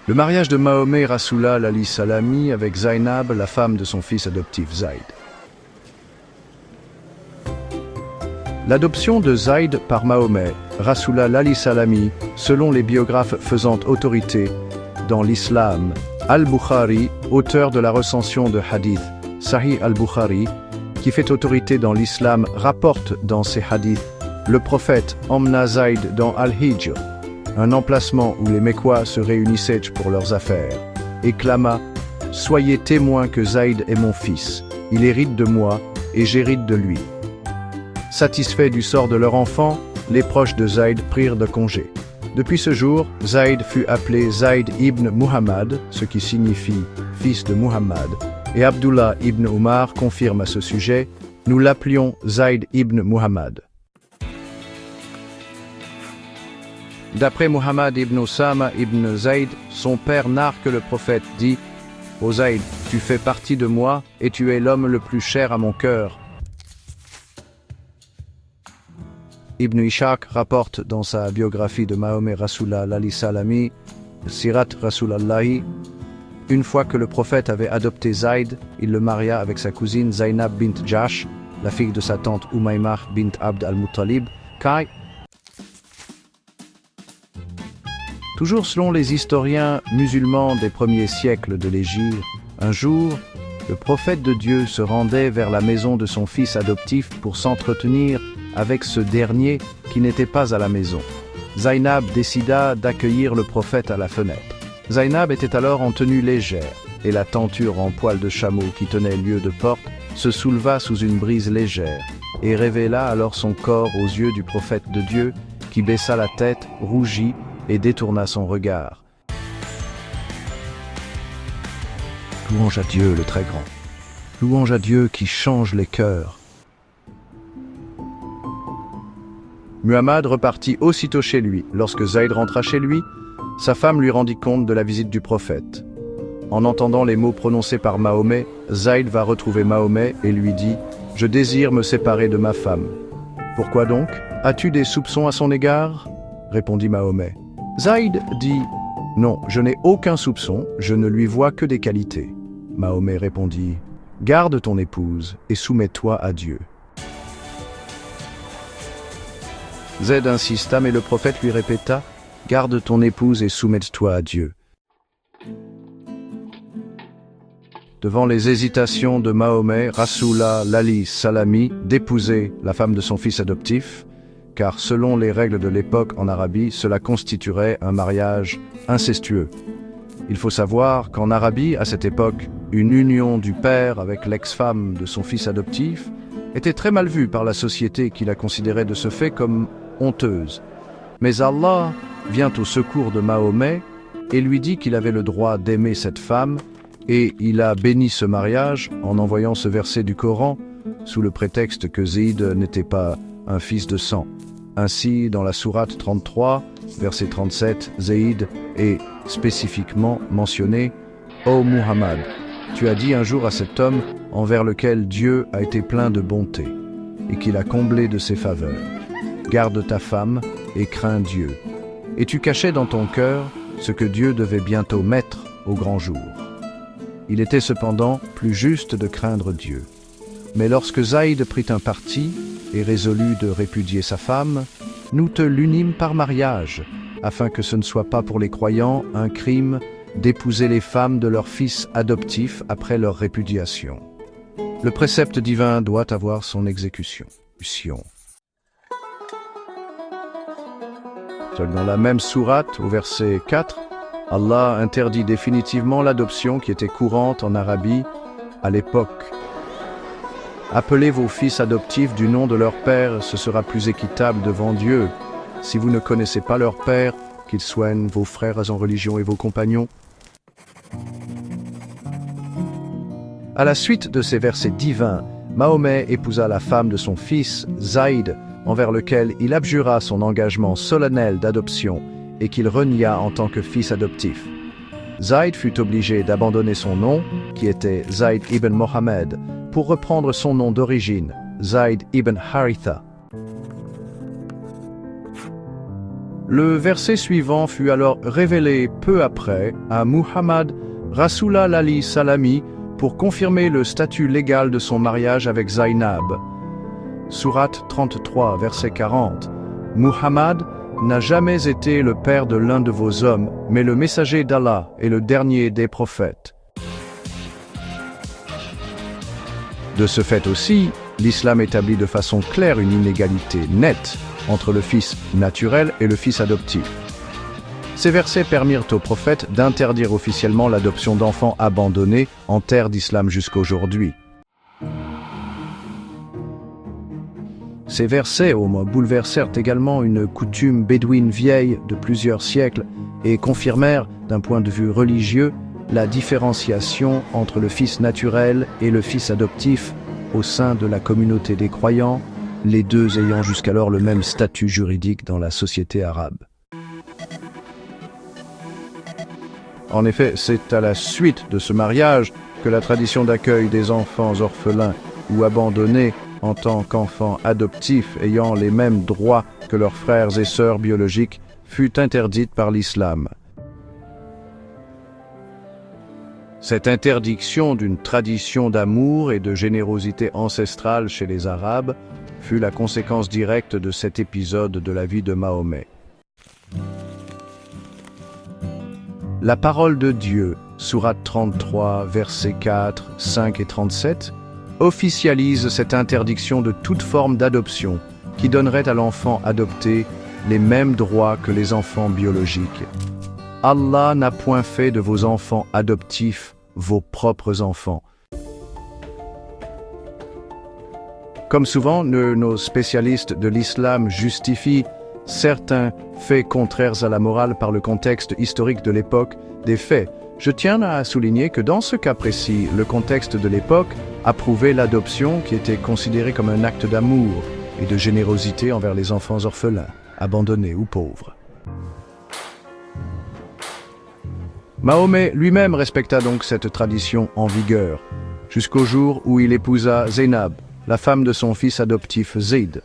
Le mariage de Mahomet Rasulullah Ali Salami avec Zainab, la femme de son fils adoptif Zayd. L'adoption de Zayd par Mahomet Rasulullah Ali Salami, selon les biographes faisant autorité dans l'islam, Al-Bukhari, auteur de la recension de hadith Sahih al-Bukhari, qui fait autorité dans l'islam, rapporte dans ses hadiths: le prophète emmena Zayd dans Al-Hijr, un emplacement où les Mécois se réunissaient pour leurs affaires, et clama: soyez témoins que Zayd est mon fils, il hérite de moi et j'hérite de lui. Satisfaits du sort de leur enfant, les proches de Zayd prirent de congé. Depuis ce jour, Zayd fut appelé Zayd ibn Muhammad, ce qui signifie fils de Muhammad, et Abdullah ibn Umar confirme à ce sujet: nous l'appelions Zayd ibn Muhammad. D'après Muhammad ibn Osama ibn Zayd, son père narre que le prophète dit: ô Zayd, tu fais partie de moi et tu es l'homme le plus cher à mon cœur. Ibn Ishaq rapporte dans sa biographie de Mahomet Rasulullah Ali Salami, Sirat Rasulallahi, une fois que le prophète avait adopté Zayd, il le maria avec sa cousine Zainab bint Jash, la fille de sa tante Umaymah bint Abd al-Muttalib, Kai. Toujours selon les historiens musulmans des premiers siècles de l'Hégire, un jour, le prophète de Dieu se rendait vers la maison de son fils adoptif pour s'entretenir avec ce dernier qui n'était pas à la maison. Zainab décida d'accueillir le prophète à la fenêtre. Zainab était alors en tenue légère, et la tenture en poil de chameau qui tenait lieu de porte se souleva sous une brise légère, et révéla alors son corps aux yeux du prophète de Dieu, qui baissa la tête, rougit, et détourna son regard. Louange à Dieu le très grand. Louange à Dieu qui change les cœurs. Muhammad repartit aussitôt chez lui. Lorsque Zayd rentra chez lui, sa femme lui rendit compte de la visite du prophète. En entendant les mots prononcés par Mahomet, Zayd va retrouver Mahomet et lui dit: je désire me séparer de ma femme. Pourquoi donc? As-tu des soupçons à son égard? Répondit Mahomet. Zayd dit: non, je n'ai aucun soupçon, je ne lui vois que des qualités. Mahomet répondit: garde ton épouse et soumets-toi à Dieu. Zayd insista, mais le prophète lui répéta: garde ton épouse et soumets-toi à Dieu. Devant les hésitations de Mahomet, Rasulullah Ali Salami d'épouser la femme de son fils adoptif, car selon les règles de l'époque en Arabie, cela constituerait un mariage incestueux. Il faut savoir qu'en Arabie, à cette époque, une union du père avec l'ex-femme de son fils adoptif était très mal vue par la société qui la considérait de ce fait comme honteuse. Mais Allah vient au secours de Mahomet et lui dit qu'il avait le droit d'aimer cette femme, et il a béni ce mariage en envoyant ce verset du Coran sous le prétexte que Zayd n'était pas un fils de sang. Ainsi, dans la sourate 33, verset 37, Zayd est spécifiquement mentionné: ô Muhammad, tu as dit un jour à cet homme envers lequel Dieu a été plein de bonté et qu'il a comblé de ses faveurs: garde ta femme et crains Dieu. Et tu cachais dans ton cœur ce que Dieu devait bientôt mettre au grand jour. Il était cependant plus juste de craindre Dieu. Mais lorsque Zayd prit un parti et résolut de répudier sa femme, nous te l'unîmes par mariage, afin que ce ne soit pas pour les croyants un crime d'épouser les femmes de leurs fils adoptifs après leur répudiation. Le précepte divin doit avoir son exécution. Dans la même sourate, au verset 4, Allah interdit définitivement l'adoption qui était courante en Arabie à l'époque. Appelez vos fils adoptifs du nom de leur père, ce sera plus équitable devant Dieu. Si vous ne connaissez pas leur père, qu'ils soient vos frères en religion et vos compagnons. À la suite de ces versets divins, Mahomet épousa la femme de son fils, Zayd, envers lequel il abjura son engagement solennel d'adoption et qu'il renia en tant que fils adoptif. Zayd fut obligé d'abandonner son nom, qui était Zayd ibn Mohammed, pour reprendre son nom d'origine, Zayd ibn Haritha. Le verset suivant fut alors révélé peu après à Muhammad Rasulullah Ali Salami pour confirmer le statut légal de son mariage avec Zainab. Sourate 33, verset 40. Muhammad n'a jamais été le père de l'un de vos hommes, mais le messager d'Allah et le dernier des prophètes. De ce fait aussi, l'islam établit de façon claire une inégalité nette entre le fils naturel et le fils adoptif. Ces versets permirent aux prophètes d'interdire officiellement l'adoption d'enfants abandonnés en terre d'islam jusqu'aujourd'hui. Ces versets bouleversèrent également une coutume bédouine vieille de plusieurs siècles et confirmèrent, d'un point de vue religieux, la différenciation entre le fils naturel et le fils adoptif au sein de la communauté des croyants, les deux ayant jusqu'alors le même statut juridique dans la société arabe. En effet, c'est à la suite de ce mariage que la tradition d'accueil des enfants orphelins ou abandonnés en tant qu'enfants adoptifs ayant les mêmes droits que leurs frères et sœurs biologiques fut interdite par l'islam. Cette interdiction d'une tradition d'amour et de générosité ancestrale chez les Arabes fut la conséquence directe de cet épisode de la vie de Mahomet. La parole de Dieu, sourate 33, versets 4, 5 et 37, officialise cette interdiction de toute forme d'adoption qui donnerait à l'enfant adopté les mêmes droits que les enfants biologiques. Allah n'a point fait de vos enfants adoptifs vos propres enfants. Comme souvent, nos spécialistes de l'islam justifient certains faits contraires à la morale par le contexte historique de l'époque des faits. Je tiens à souligner que dans ce cas précis, le contexte de l'époque approuvait l'adoption qui était considérée comme un acte d'amour et de générosité envers les enfants orphelins, abandonnés ou pauvres. Mahomet lui-même respecta donc cette tradition en vigueur, jusqu'au jour où il épousa Zainab, la femme de son fils adoptif Zayd.